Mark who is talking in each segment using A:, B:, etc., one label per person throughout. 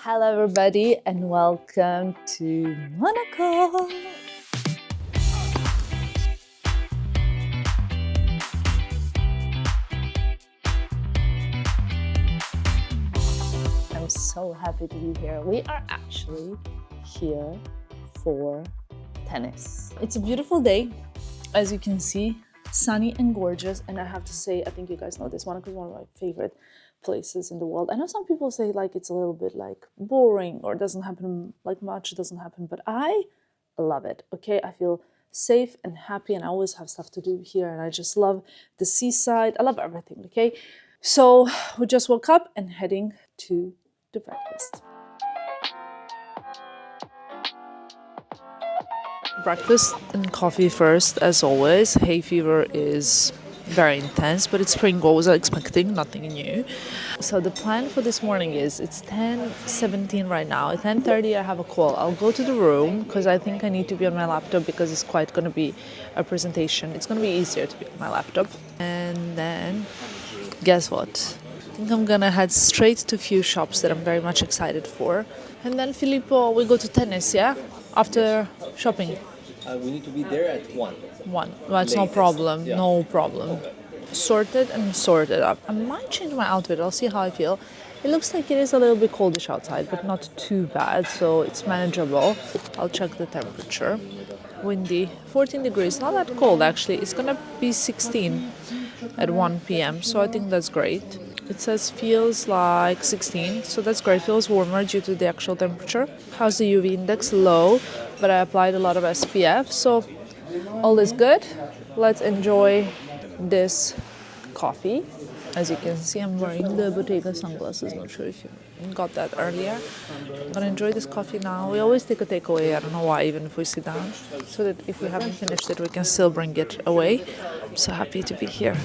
A: Hello everybody and welcome to Monaco. I'm so happy to be here. We are actually here for tennis. It's a beautiful day, as you can see, sunny and gorgeous. And I have to say, I think you guys know this, Monaco is one of my favorite places in the world. I know some people say like it's a little bit like boring or doesn't happen like much, doesn't happen, but I love it. Okay, I feel safe and happy and I always have stuff to do here and I just love the seaside. I love everything. Okay, so we just woke up and heading to the breakfast. Breakfast and coffee first, as always. Hay fever is very intense, but it's spring. What was I expecting? Nothing new. So the plan for this morning is it's 10:17 right now. At 10:30 I have a call. I'll go to the room because I think I need to be on my laptop because it's quite going to be a presentation. It's going to be easier to be on my laptop. And then guess what? I think I'm going to head straight to a few shops that I'm very much excited for. And then Filippo, we go to tennis, yeah? After shopping.
B: We need to be there at 1.
A: That's no problem.
B: Yeah.
A: No problem.
B: Okay.
A: Sorted and sorted up. I might change my outfit. I'll see how I feel. It looks like it is a little bit coldish outside, but not too bad, so it's manageable. I'll check the temperature. Windy, 14 degrees. Not that cold actually. It's gonna be 16 at 1 p.m. So I think that's great. It says feels like 16, so that's great. Feels warmer due to the actual temperature. How's the UV index? Low, but I applied a lot of SPF, so all is good. Let's enjoy this coffee. As you can see, I'm wearing the Bottega sunglasses. Not sure if you got that earlier. I'm gonna enjoy this coffee now. We always take a takeaway. I don't know why, even if we sit down, so that if we haven't finished it, we can still bring it away. I'm so happy to be here.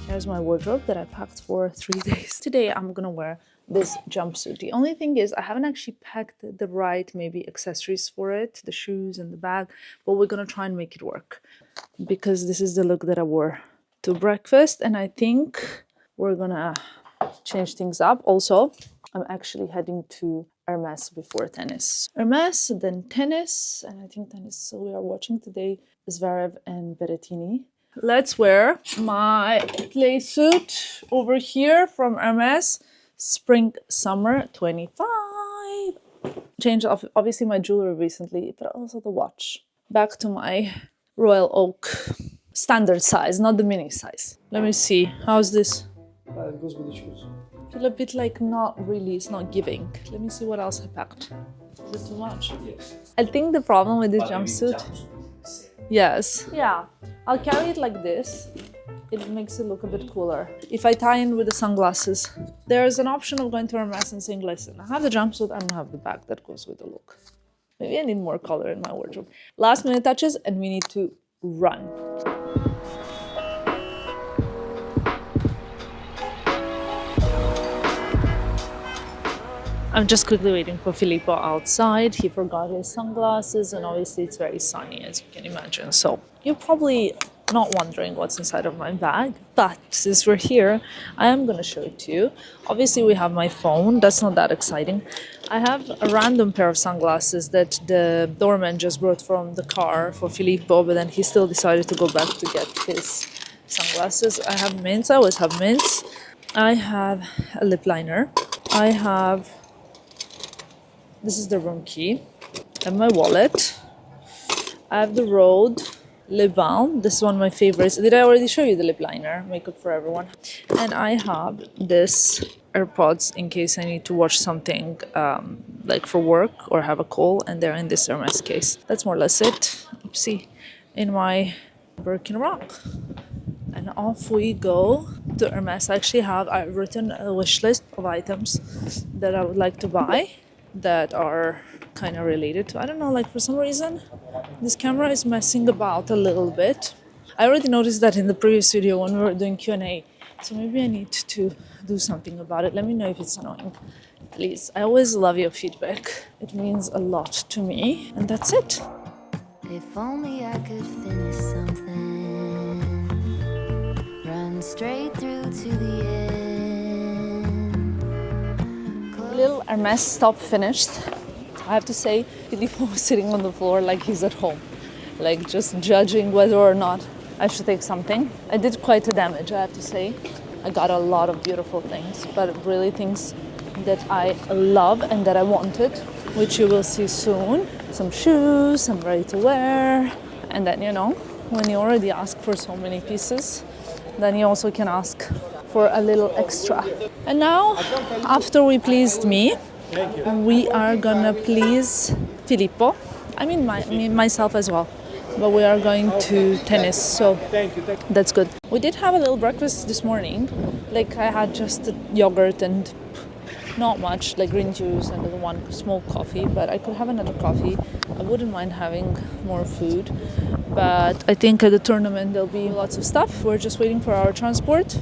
A: Here's my wardrobe that I packed for 3 days. Today I'm gonna wear this jumpsuit. The only thing is I haven't actually packed the right maybe accessories for it, the shoes and the bag, but we're gonna try and make it work because this is the look that I wore to breakfast and I think we're gonna change things up. Also, I'm actually heading to Hermès before tennis. Hermès, then tennis, and I think tennis, so we are watching today Zverev and Berrettini. Let's wear my play suit over here from Hermès, spring summer 25. Changed off obviously my jewelry recently, but also the watch. Back to my Royal Oak standard size, not the mini size. Let me see, how's this?
B: It goes with the shoes.
A: Feel a bit like not really, it's not giving. Let me see what else I packed. Is it too much?
B: Yes.
A: I think the problem with this jumpsuit. Yes. Yeah. I'll carry it like this. It makes it look a bit cooler. If I tie in with the sunglasses, there's an option of going to Hermès and saying, listen, I have the jumpsuit, I don't have the bag that goes with the look. Maybe I need more color in my wardrobe. Last minute touches and we need to run. I'm just quickly waiting for Filippo outside. He forgot his sunglasses and obviously it's very sunny as you can imagine. So you're probably not wondering what's inside of my bag, but since we're here, I am gonna show it to you. Obviously we have my phone, that's not that exciting. I have a random pair of sunglasses that the doorman just brought from the car for Filippo, but then he still decided to go back to get his sunglasses. I have mints, I always have mints. I have a lip liner. I have this is the room key and my wallet. I have the Rode lip balm. This is one of my favorites. Did I already show you the lip liner? Makeup for everyone. And I have this AirPods in case I need to watch something like for work or have a call, and they're in this Hermès case. That's more or less it. Oopsie. In my Birkin rock. And off we go to Hermès. I've written a wish list of items that I would like to buy that are kind of related to, I don't know, like for some reason this camera is messing about a little bit. I already noticed that in the previous video when we were doing Q&A, so maybe I need to do something about it. Let me know if it's annoying. please. I always love your feedback. It means a lot to me. And that's it.
C: If only I could finish something, run straight through to the end.
A: Little Hermès stop finished. I have to say, Filippo was sitting on the floor like he's at home, like just judging whether or not I should take something. I did quite a damage, I have to say. I got a lot of beautiful things, but really things that I love and that I wanted, which you will see soon. Some shoes, some ready to wear. And then, you know, when you already ask for so many pieces, then you also can ask for a little extra. And now, after we pleased me, we are gonna please Filippo. I mean, myself as well. But we are going to tennis, so that's good. We did have a little breakfast this morning. Like I had just a yogurt and not much, like green juice and one small coffee, but I could have another coffee. I wouldn't mind having more food. But I think at the tournament there'll be lots of stuff. We're just waiting for our transport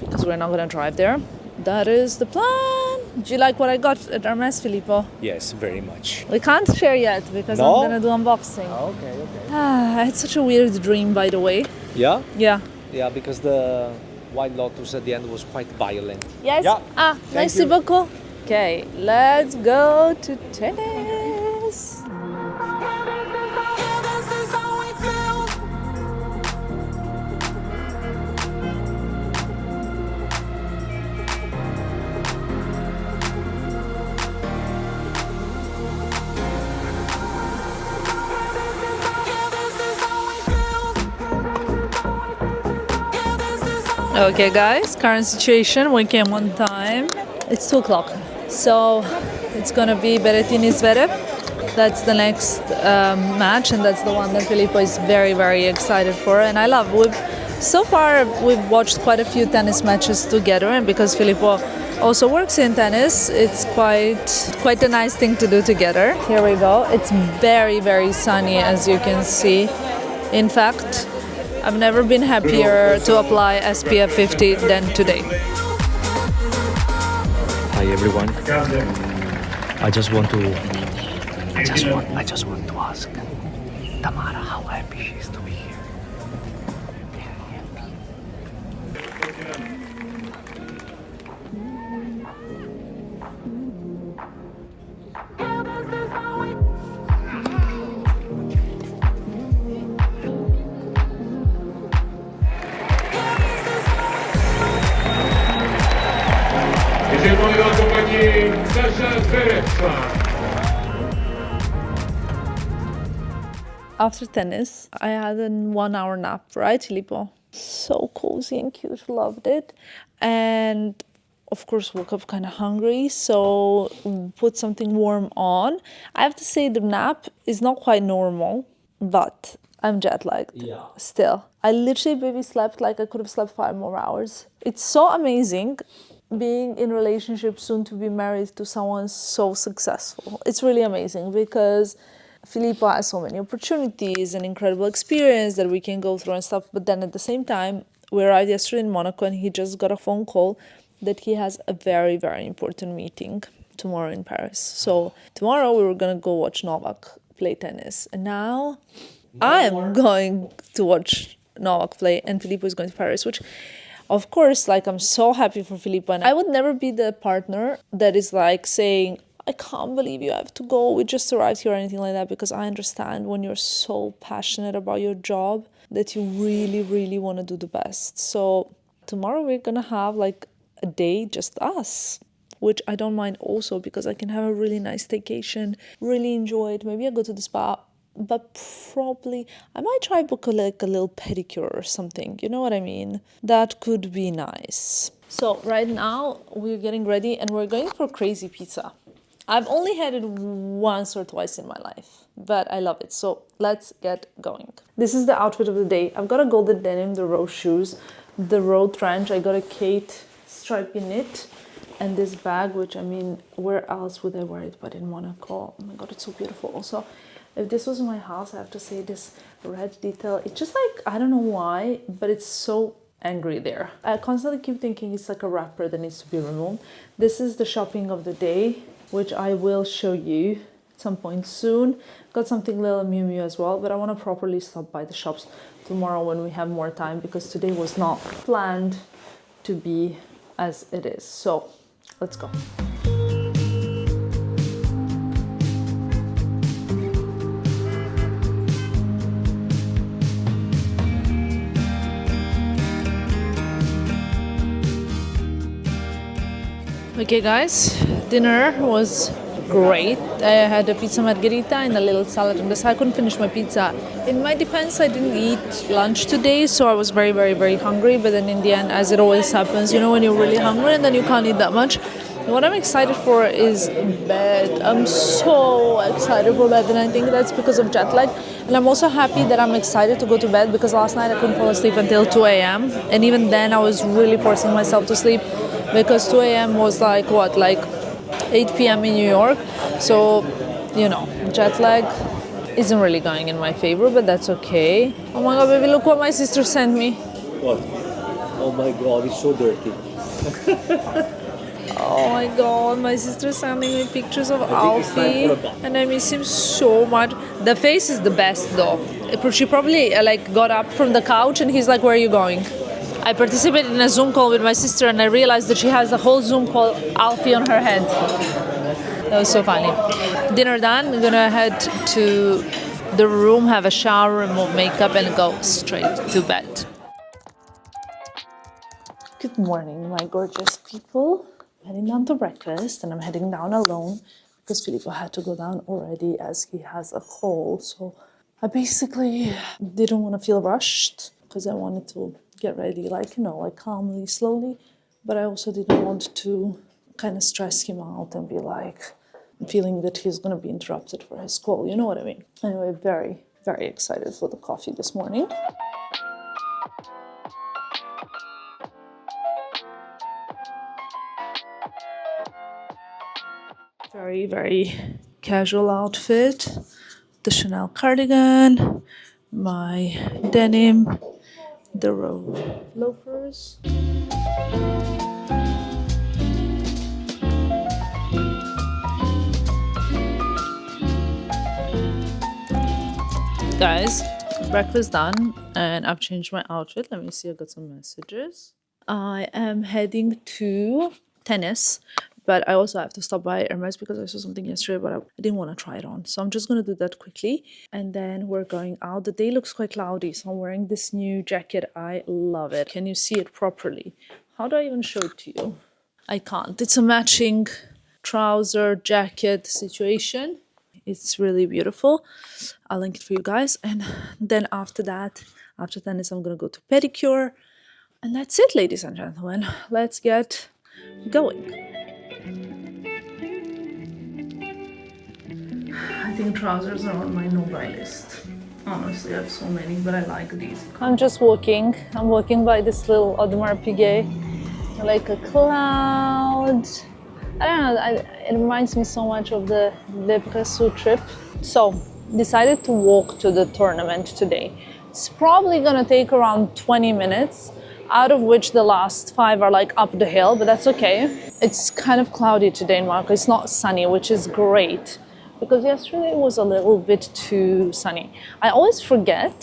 A: because we're not gonna drive there. That is the plan. Do you like what I got at Hermès, Filippo?
B: Yes, very much.
A: We can't share yet because
B: No?
A: I'm gonna do unboxing.
B: Okay.
A: I had such a weird dream, by the way.
B: Yeah?
A: Yeah.
B: Yeah, because the White Lotus at the end was quite violent.
A: Yes?
B: Yeah.
A: Merci
B: you.
A: beaucoup. Okay, let's go to tennis. Okay guys, current situation, we came on time. It's 2 o'clock. So it's gonna be Berrettini Zverev. That's the next match, and that's the one that Filippo is very, very excited for. And I love, so far we've watched quite a few tennis matches together, and because Filippo also works in tennis, it's quite a nice thing to do together. Here we go. It's very, very sunny, as you can see. In fact, I've never been happier to apply SPF 50 than today.
B: Hi everyone. I just want to ask Tamara how happy she is to be here.
A: After tennis, I had a 1 hour nap, right, Filippo? So cozy and cute, loved it. And of course, woke up kind of hungry, so put something warm on. I have to say the nap is not quite normal, but I'm jet lagged still. I literally baby slept like I could have slept 5 more hours. It's so amazing being in a relationship, soon to be married to someone so successful. It's really amazing because Filippo has so many opportunities and incredible experience that we can go through and stuff. But then at the same time, we arrived yesterday in Monaco and he just got a phone call that he has a very, very important meeting tomorrow in Paris. So tomorrow we were going to go watch Novak play tennis. And now I am going to watch Novak play and Filippo is going to Paris, which of course, like I'm so happy for Filippo. And I would never be the partner that is like saying, I can't believe you have to go, we just arrived here or anything like that, because I understand when you're so passionate about your job that you really, really want to do the best. So tomorrow we're going to have like a day just us, which I don't mind also because I can have a really nice staycation, really enjoy it. Maybe I'll go to the spa, but probably I might try book like a little pedicure or something. You know what I mean? That could be nice. So right now we're getting ready and we're going for crazy pizza. I've only had it once or twice in my life, but I love it. So let's get going. This is the outfit of the day. I've got a golden denim, the rose shoes, the road trench. I got a Kate stripy knit and this bag, which I mean, where else would I wear it but in Monaco? Oh my God, it's so beautiful. Also, if this was my house, I have to say this red detail, it's just like, I don't know why, but it's so angry there. I constantly keep thinking it's like a wrapper that needs to be removed. This is the shopping of the day, which I will show you at some point soon. Got something little Miu Miu as well, but I want to properly stop by the shops tomorrow when we have more time, because today was not planned to be as it is. So let's go. Okay guys, dinner was great. I had a pizza margherita and a little salad on the side. I couldn't finish my pizza. In my defense, I didn't eat lunch today, so I was very, very, very hungry. But then in the end, as it always happens, you know, when you're really hungry and then you can't eat that much. What I'm excited for is bed. I'm so excited for bed, and I think that's because of jet lag. And I'm also happy that I'm excited to go to bed, because last night I couldn't fall asleep until 2 a.m. And even then I was really forcing myself to sleep, because 2 a.m. was like what, like 8 p.m. in New York. So, you know, jet lag isn't really going in my favor, but that's okay. Oh my god, baby, look what my sister sent me.
B: What? Oh my god, it's so dirty.
A: Oh my god, my sister sending me pictures of Alfie, and I miss him so much. The face is the best though. She probably like got up from the couch and he's like, where are you going? I participated in a Zoom call with my sister and I realized that she has a whole Zoom call Alfie on her head. That was so funny. Dinner done, I'm gonna head to the room, have a shower, remove makeup and go straight to bed. Good morning, my gorgeous people. I'm heading down to breakfast, and I'm heading down alone because Filippo had to go down already as he has a cold. So I basically didn't want to feel rushed because I wanted to get ready, like, you know, like calmly, slowly. But I also didn't want to kind of stress him out and be like feeling that he's going to be interrupted for his call. You know what I mean? Anyway, very, very excited for the coffee this morning. Very, very casual outfit. The Chanel cardigan, my denim, the loafers. Guys, breakfast done and I've changed my outfit. Let me see, I got some messages. I am heading to tennis, but I also have to stop by Hermès because I saw something yesterday, but I didn't want to try it on. So I'm just going to do that quickly. And then we're going out. The day looks quite cloudy, so I'm wearing this new jacket. I love it. Can you see it properly? How do I even show it to you? I can't. It's a matching trouser jacket situation. It's really beautiful. I'll link it for you guys. And then after that, after tennis, I'm going to go to pedicure. And that's it, ladies and gentlemen. Let's get going. I think trousers are on my no-buy list. Honestly, I have so many, but I like these. I'm just walking. I'm walking by this little Audemars Piguet, like a cloud. I don't know, it reminds me so much of the Le Bressou trip. So, decided to walk to the tournament today. It's probably gonna take around 20 minutes, out of which the last 5 are like up the hill, but that's okay. It's kind of cloudy today in Monaco. It's not sunny, which is great, because yesterday was a little bit too sunny. I always forget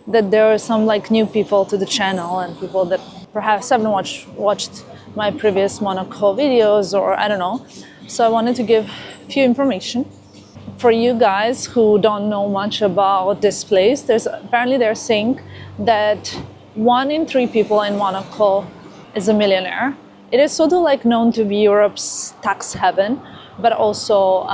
A: that there are some like new people to the channel and people that perhaps haven't watched my previous Monaco videos, or I don't know. So I wanted to give a few information. For you guys who don't know much about this place, apparently they're saying that 1 in 3 people in Monaco is a millionaire. It is sort of like known to be Europe's tax heaven, but also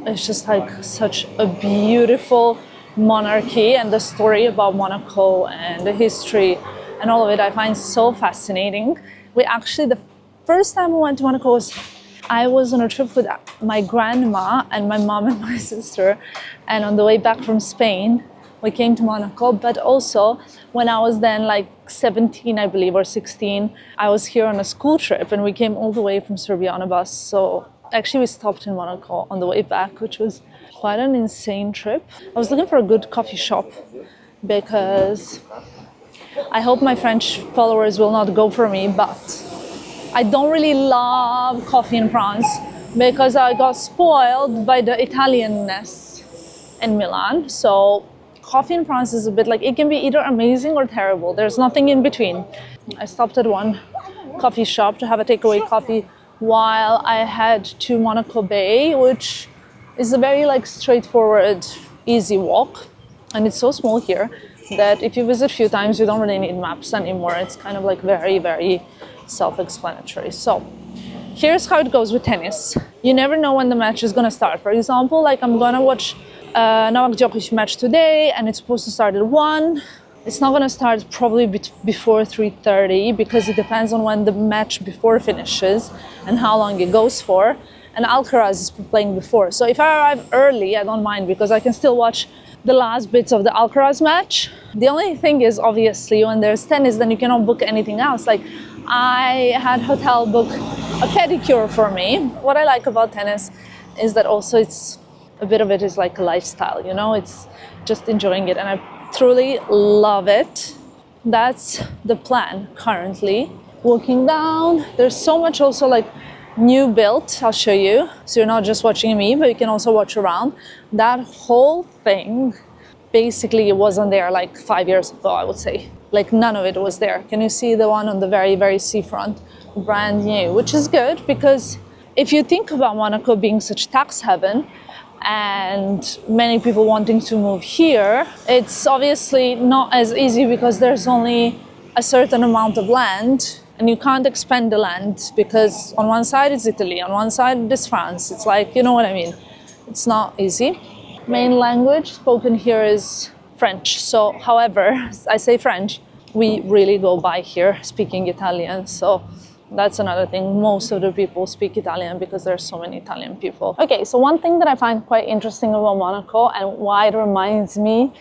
A: it's just like such a beautiful monarchy, and the story about Monaco and the history and all of it I find so fascinating. The first time we went to Monaco I was on a trip with my grandma and my mom and my sister, and on the way back from Spain we came to Monaco. But also when I was then like 17, I believe, or 16, I was here on a school trip and we came all the way from Serbia on a bus. So actually we stopped in Monaco on the way back, which was quite an insane trip. I was looking for a good coffee shop because I hope my French followers will not go for me, but I don't really love coffee in France because I got spoiled by the Italianness in Milan. So coffee in France is a bit like, it can be either amazing or terrible. There's nothing in between. I stopped at one coffee shop to have a takeaway coffee while I head to Monaco Bay, which is a very like straightforward, easy walk. And it's so small here that if you visit a few times, you don't really need maps anymore. It's kind of like very, very self-explanatory. So here's how it goes with tennis. You never know when the match is gonna start. For example, like I'm gonna watch Novak Djokovic match today and it's supposed to start at 1. It's not gonna start probably before 3:30 because it depends on when the match before finishes and how long it goes for. And Alcaraz is playing before. So if I arrive early, I don't mind because I can still watch the last bits of the Alcaraz match. The only thing is, obviously, when there's tennis, then you cannot book anything else. Like I had hotel book a pedicure for me. What I like about tennis is that also it's a bit of it is like a lifestyle, you know, it's just enjoying it. And I truly love it. That's the plan currently. Walking down, there's so much also like new built, I'll show you. So you're not just watching me, but you can also watch around. That whole thing, basically it wasn't there like 5 years ago, I would say. Like none of it was there. Can you see the one on the very, very seafront? Brand new, which is good because if you think about Monaco being such tax heaven, and many people wanting to move here, it's obviously not as easy because there's only a certain amount of land and you can't expand the land because on one side it's Italy, on one side it's France. It's like, you know what I mean? It's not easy. Main language spoken here is French. So, however, I say French, we really go by here speaking Italian. So that's another thing. Most of the people speak Italian because there's so many Italian people. Okay, so one thing that I find quite interesting about Monaco and why it reminds me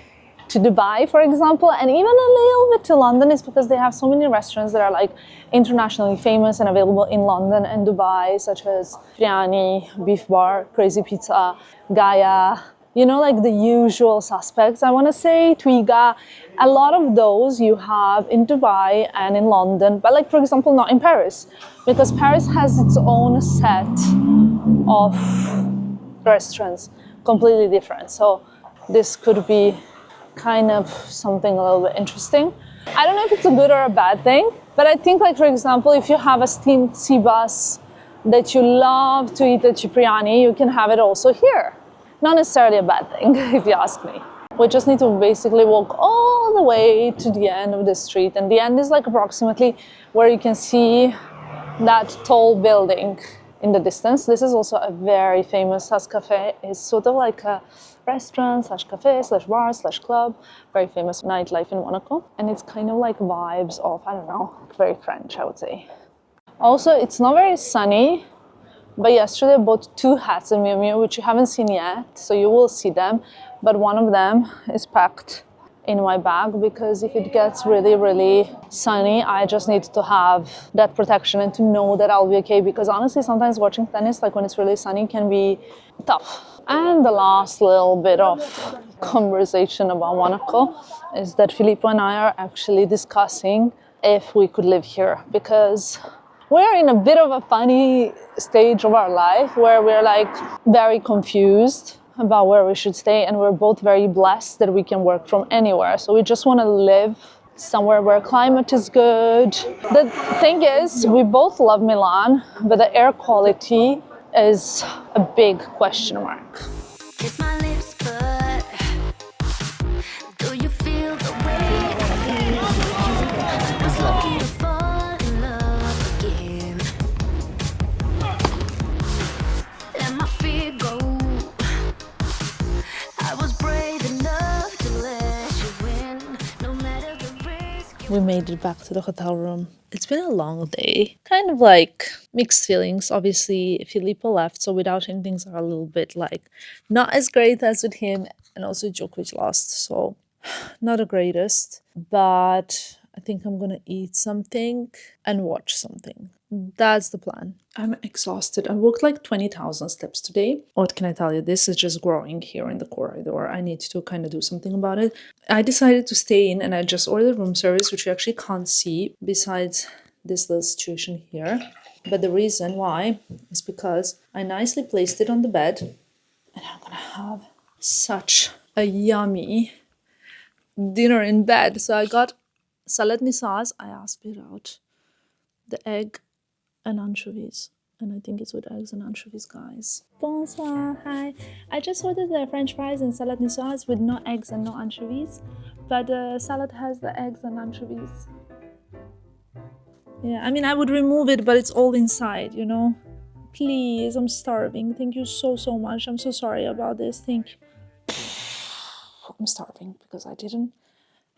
A: to Dubai, for example, and even a little bit to London is because they have so many restaurants that are like internationally famous and available in London and Dubai, such as Biryani, Beef Bar, Crazy Pizza, Gaia, you know, like the usual suspects, I want to say, Twiga. A lot of those you have in Dubai and in London, but like, for example, not in Paris, because Paris has its own set of restaurants, completely different. So this could be kind of something a little bit interesting. I don't know if it's a good or a bad thing, but I think, like, for example, if you have a steamed sea bass that you love to eat at Cipriani, you can have it also here. Not necessarily a bad thing, if you ask me. We just need to basically walk all the way to the end of the street. And the end is like approximately where you can see that tall building in the distance. This is also a very famous Sas Cafe. It's sort of like a restaurant slash cafe slash bar slash club. Very famous nightlife in Monaco. And it's kind of like vibes of, I don't know, very French, I would say. Also, it's not very sunny. But yesterday I bought 2 hats at Miu Miu, which you haven't seen yet, so you will see them. But one of them is packed in my bag because if it gets really, really sunny, I just need to have that protection and to know that I'll be okay. Because honestly, sometimes watching tennis, like when it's really sunny, can be tough. And the last little bit of conversation about Monaco is that Filippo and I are actually discussing if we could live here, because we're in a bit of a funny stage of our life where we're like very confused about where we should stay, and we're both very blessed that we can work from anywhere. So we just want to live somewhere where climate is good. The thing is, we both love Milan, but the air quality is a big question mark.
C: Kiss my lips, but do you feel the way I feel? I was lucky to fall in love again. Let my fear go. I was brave enough to let you in, no matter the risk.
A: We made it back to the hotel room. It's been a long day. Kind of like mixed feelings. Obviously, Filippo left, so without him, things are a little bit like not as great as with him. And also Djokovic lost, so not the greatest. But I think I'm gonna eat something and watch something. That's the plan. I'm exhausted. I walked like 20,000 steps today. What can I tell you? This is just growing here in the corridor. I need to kind of do something about it. I decided to stay in and I just ordered room service, which you actually can't see besides this little situation here. But the reason why is because I nicely placed it on the bed and I'm gonna have such a yummy dinner in bed. So I got salad sauce. I asked it out. The egg and anchovies. And I think it's with eggs and anchovies, guys. Bonsoir, hi. I just ordered the French fries and salad niçoise with no eggs and no anchovies. But the salad has the eggs and anchovies. Yeah, I mean, I would remove it, but it's all inside, you know? Please, I'm starving. Thank you so, so much. I'm so sorry about this. Thank you. I'm starving because I didn't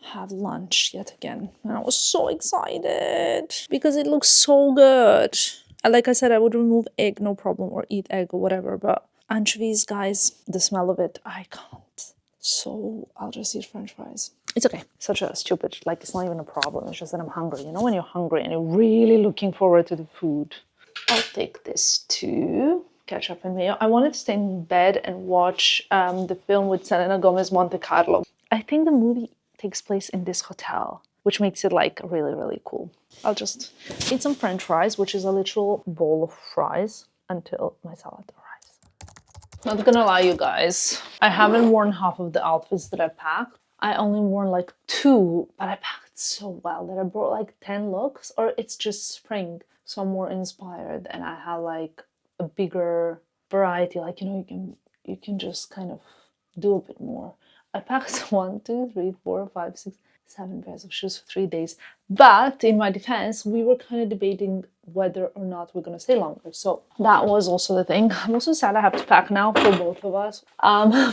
A: have lunch yet again. And I was so excited because it looks so good. Like I said, I would remove egg, no problem, or eat egg or whatever. But anchovies, guys, the smell of it, I can't. So I'll just eat French fries. It's okay. Such a stupid, like it's not even a problem. It's just that I'm hungry. You know when you're hungry and you're really looking forward to the food. I'll take this too. Ketchup and mayo. I wanted to stay in bed and watch the film with Selena Gomez, Monte Carlo. I think the movie takes place in this hotel, which makes it like really, really cool. I'll just eat some French fries, which is a literal bowl of fries, until my salad arrives. Not gonna lie, you guys, I haven't worn half of the outfits that I packed. I only worn like 2, but I packed so well that I brought like 10 looks, or it's just spring, so I'm more inspired and I have like a bigger variety. Like, you know, you can just kind of do a bit more. I packed 1, 2, 3, 4, 5, 6, 7 pairs of shoes for 3 days. But in my defense, we were kind of debating whether or not we're gonna stay longer. So that was also the thing. I'm also sad I have to pack now for both of us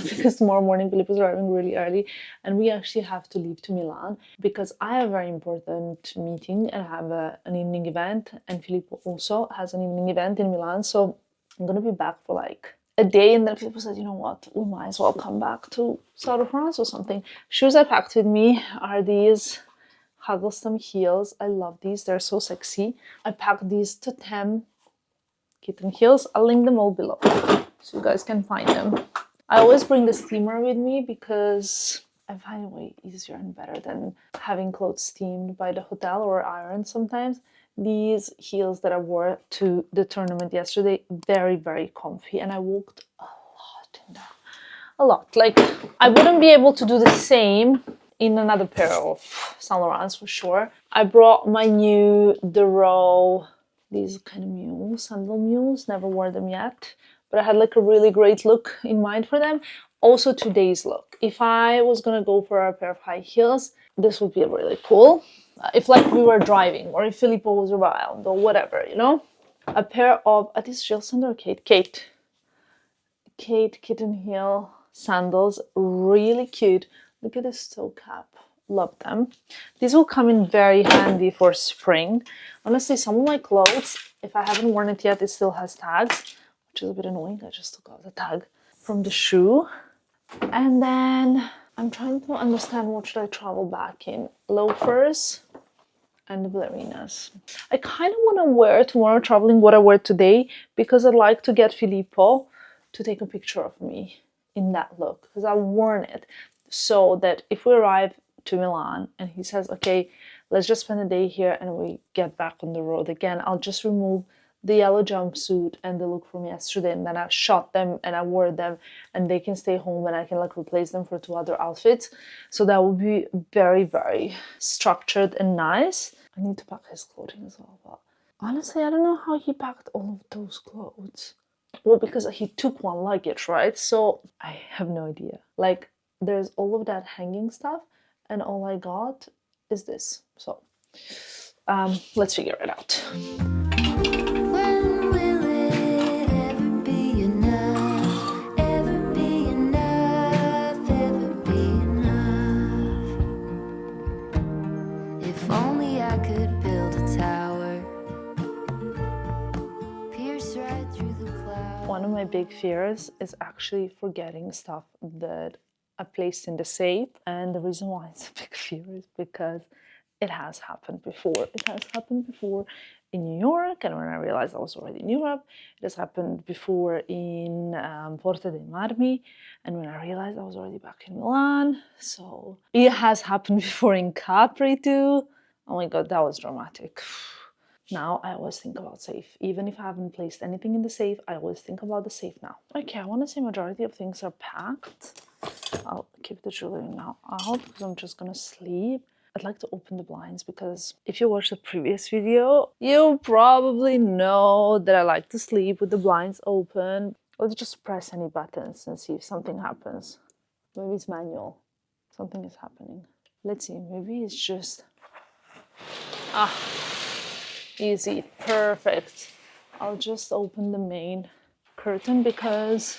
A: because tomorrow morning Filippo's arriving really early and we actually have to leave to Milan because I have a very important meeting and I have an evening event, and Filippo also has an evening event in Milan. So I'm gonna be back for like a day, and then Filippo said, you know what, we might as well come back to South of France or something. Shoes I packed with me are these Huggleston heels. I love these, they're so sexy. I packed these Totem kitten heels. I'll link them all below so you guys can find them. I always bring the steamer with me because I find it way easier and better than having clothes steamed by the hotel or ironed sometimes. These heels that I wore to the tournament yesterday, very, very comfy, and I walked a lot in them. A lot. Like, I wouldn't be able to do the same in another pair of Saint Laurent's for sure. I brought my new Dero, these kind of mules, sandal mules, never wore them yet, but I had like a really great look in mind for them. Also today's look. If I was gonna go for a pair of high heels, this would be really cool. If like we were driving or if Filippo was around or whatever, you know? A pair of, are these Jill Sander or Kate? Kate kitten heel sandals, really cute. Look at this toe cap, love them. These will come in very handy for spring. Honestly, some of my clothes, if I haven't worn it yet, it still has tags, which is a bit annoying. I just took out the tag from the shoe. And then I'm trying to understand what should I travel back in. Loafers and the ballerinas. I kind of want to wear tomorrow traveling what I wear today because I'd like to get Filippo to take a picture of me in that look because I've worn it, so that if we arrive to Milan and he says, okay, let's just spend a day here and we get back on the road again, I'll just remove the yellow jumpsuit and the look from yesterday, and then I shot them and I wore them and they can stay home and I can like replace them for 2 other outfits. So that would be very, very structured and nice. I need to pack his clothing as well, but honestly, I don't know how he packed all of those clothes. Well, because he took one luggage, right? So I have no idea. Like, there's all of that hanging stuff and all I got is this. So let's figure it out.
C: When will it ever be enough? Ever be enough? Ever be enough? If only I could build a tower, pierce right through the clouds.
A: One of my big fears is actually forgetting stuff that I placed in the safe. And the reason why it's a big fear is because it has happened before. It has happened before in New York, and when I realized I was already in Europe. It has happened before in Porta dei Marmi, and when I realized I was already back in Milan. So it has happened before in Capri too. Oh my god, that was dramatic. Now I always think about safe. Even if I haven't placed anything in the safe, I always think about the safe now. Okay, I want to say majority of things are packed. I'll keep the jewelry now out because I'm just gonna sleep. I'd like to open the blinds because if you watched the previous video, you probably know that I like to sleep with the blinds open. Let's just press any buttons and see if something happens. Maybe it's manual. Something is happening. Let's see, maybe it's just... Ah, easy, perfect. I'll just open the main curtain because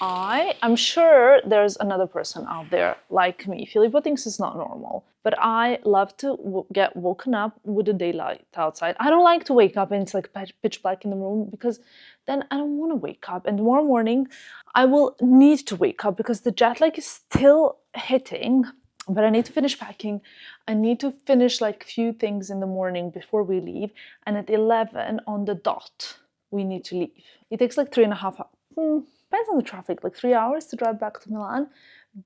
A: I'm sure there's another person out there like me. Filippo thinks it's not normal, but I love to get woken up with the daylight outside. I don't like to wake up and it's like pitch black in the room because then I don't want to wake up. And tomorrow morning I will need to wake up because the jet lag is still hitting. But I need to finish packing. I need to finish like few things in the morning before we leave. And at 11 on the dot, we need to leave. It takes like 3.5 hours. Depends on the traffic, like 3 hours to drive back to Milan.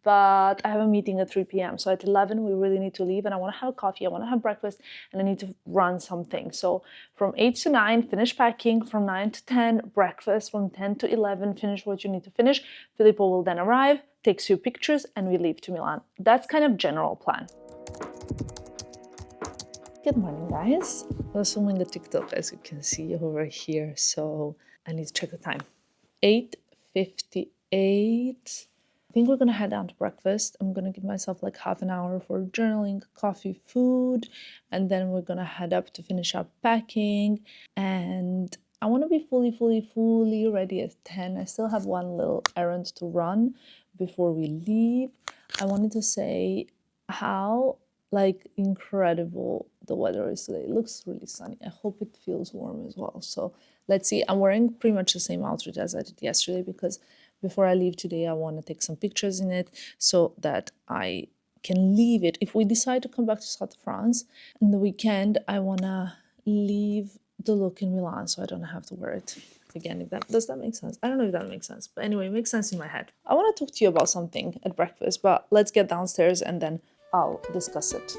A: But I have a meeting at 3 p.m. So at 11, we really need to leave. And I want to have a coffee, I want to have breakfast, and I need to run something. So from 8 to 9, finish packing. From 9 to 10, breakfast. From 10 to 11, finish what you need to finish. Filippo will then arrive, takes few pictures, and we leave to Milan. That's kind of general plan. Good morning, guys. I was filming a TikTok, as you can see over here. So I need to check the time. 8:58. I think we're gonna head down to breakfast. I'm gonna give myself like half an hour for journaling, coffee, food, and then we're gonna head up to finish up packing. And I want to be fully ready at 10. I still have one little errand to run before we leave. I wanted to say how like incredible the weather is today. It looks really sunny. I hope it feels warm as well. So let's see. I'm wearing pretty much the same outfit as I did yesterday because before I leave today, I want to take some pictures in it so that I can leave it. If we decide to come back to South France in the weekend, I want to leave the look in Milan so I don't have to wear it again. If that does that make sense? I don't know if that makes sense, but anyway, it makes sense in my head. I want to talk to you about something at breakfast, but let's get downstairs and then I'll discuss it.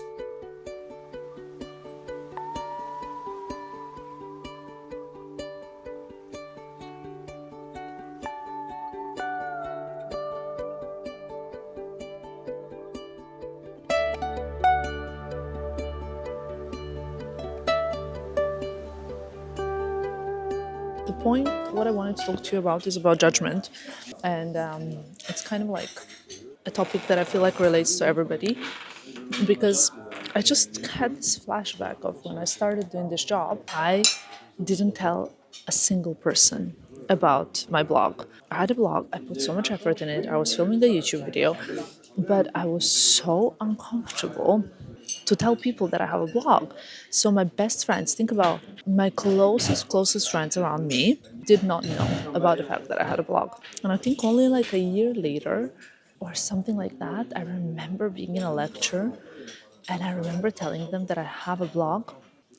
A: What I wanted to talk to you about is about judgment, and it's kind of like a topic that I feel like relates to everybody because I just had this flashback of when I started doing this job. I didn't tell a single person about my blog. I had a blog, I put so much effort in it, I was filming a YouTube video, but I was so uncomfortable to tell people that I have a blog. So my best friends, think about my closest friends around me did not know about the fact that I had a blog. And I think only like a year later or something like that, I remember being in a lecture and I remember telling them that I have a blog.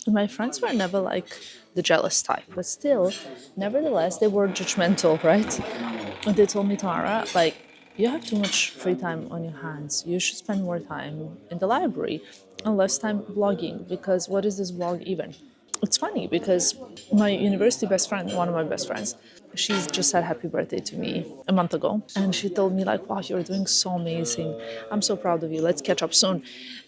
A: And my friends were never like the jealous type, but still, nevertheless, they were judgmental, right? And they told me, Tamara, like, you have too much free time on your hands. You should spend more time in the library and less time blogging, because what is this blog even? It's funny because my university best friend, one of my best friends, she's just said happy birthday to me a month ago. And she told me like, wow, you're doing so amazing. I'm so proud of you. Let's catch up soon.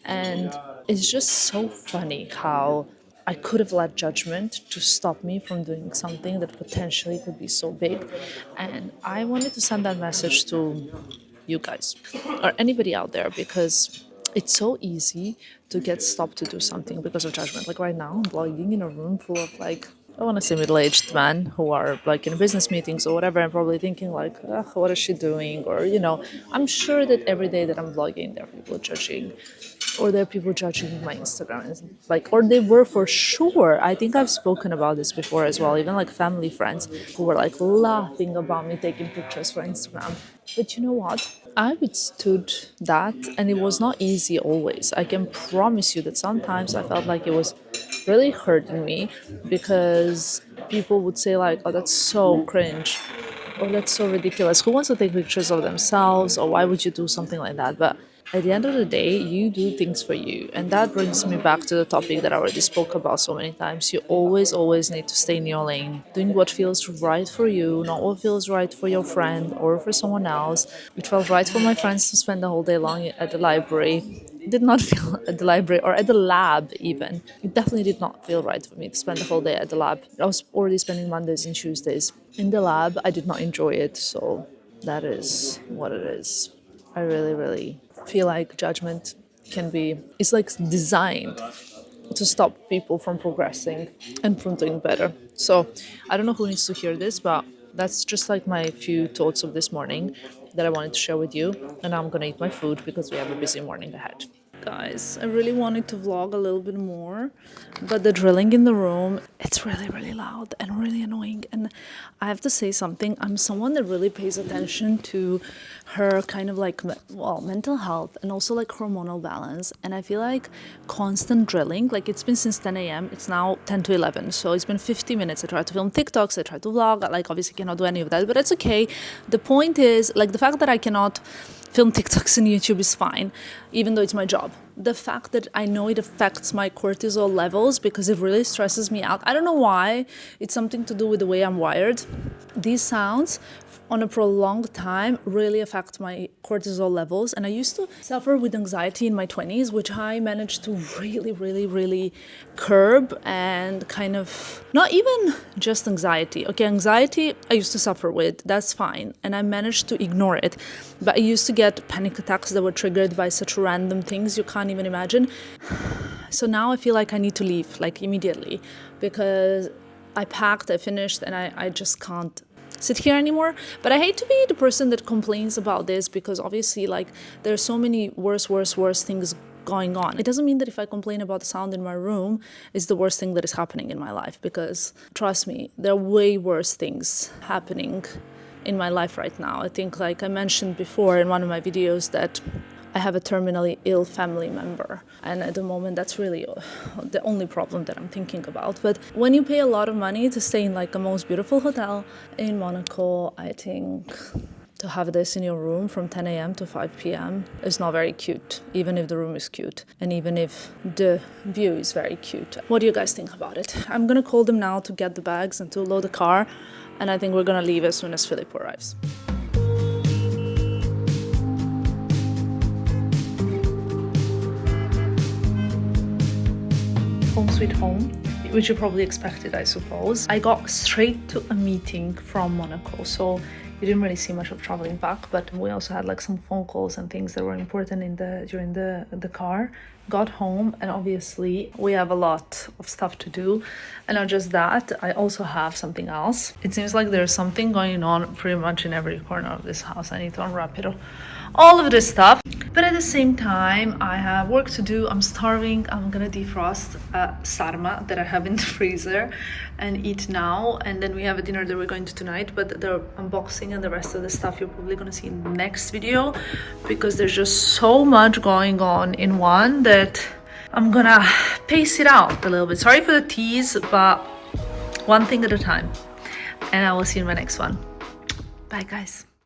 A: And it's just so funny how I could have let judgment to stop me from doing something that potentially could be so big. And I wanted to send that message to you guys or anybody out there, because it's so easy to get stopped to do something because of judgment. Like right now, I'm blogging in a room full of like, I want to say middle-aged men who are like in business meetings or whatever, and probably thinking like, ugh, what is she doing? Or, you know, I'm sure that every day that I'm blogging, there are people judging, or there are people judging my Instagram, and like, or they were for sure. I think I've spoken about this before as well, even like family friends who were like laughing about me taking pictures for Instagram. But you know what? I withstood that, and it was not easy always. I can promise you that sometimes I felt like it was really hurting me because people would say like, "Oh, that's so cringe," or "That's so ridiculous. Who wants to take pictures of themselves?" or "Why would you do something like that?" But at the end of the day, you do things for you. And that brings me back to the topic that I already spoke about so many times. You always need to stay in your lane, doing what feels right for you, not what feels right for your friend or for someone else. It felt right for my friends to spend the whole day long at the library. It did not feel at the library or at the lab even. It definitely did not feel right for me to spend the whole day at the lab. I was already spending Mondays and Tuesdays in the lab. I did not enjoy it, so that is what it is. I really feel like judgment can be, it's like designed to stop people from progressing and from doing better. So I don't know who needs to hear this, but that's just like my few thoughts of this morning that I wanted to share with you. And now I'm gonna eat my food because we have a busy morning ahead. Guys, I really wanted to vlog a little bit more, but the drilling in the room, it's really loud and really annoying. And I have to say something, I'm someone that really pays attention to her kind of like, well, mental health and also like hormonal balance. And I feel like constant drilling, like it's been since 10 a.m. It's now 10 to 11. So it's been 50 minutes. I tried to film TikToks, I tried to vlog, like obviously cannot do any of that, but it's okay. The point is like the fact that I cannot film TikToks and YouTube is fine, even though it's my job. The fact that I know it affects my cortisol levels because it really stresses me out. I don't know why. It's something to do with the way I'm wired. These sounds on a prolonged time really affect my cortisol levels. And I used to suffer with anxiety in my 20s, which I managed to really curb and kind of, not even just anxiety. Okay, anxiety I used to suffer with, that's fine. And I managed to ignore it. But I used to get panic attacks that were triggered by such random things you can't even imagine. So now I feel like I need to leave, like immediately, because I packed, I finished, and I just can't sit here anymore. But I hate to be the person that complains about this because obviously like there's so many worse things going on. It doesn't mean that if I complain about the sound in my room, it's the worst thing that is happening in my life, because trust me, there are way worse things happening in my life right now. I think like I mentioned before in one of my videos that I have a terminally ill family member, and at the moment that's really the only problem that I'm thinking about. But when you pay a lot of money to stay in like the most beautiful hotel in Monaco, I think to have this in your room from 10 a.m. to 5 p.m. is not very cute, even if the room is cute and even if the view is very cute. What do you guys think about it? I'm gonna call them now to get the bags and to load the car, and I think we're gonna leave as soon as Filippo arrives. Home sweet home, which you probably expected, I suppose. I got straight to a meeting from Monaco, so you didn't really see much of traveling back, but we also had like some phone calls and things that were important during the car. Got home, and obviously we have a lot of stuff to do, and not just that, I also have something else. It seems like there's something going on pretty much in every corner of this house. I need to unwrap it all of this stuff, but at the same time I have work to do. I'm starving. I'm gonna defrost sarma that I have in the freezer and eat now, and then we have a dinner that we're going to tonight, but the unboxing and the rest of the stuff you're probably gonna see in the next video, because there's just so much going on in one that I'm gonna pace it out a little bit. Sorry for the tease, but one thing at a time, and I will see you in my next one. Bye guys.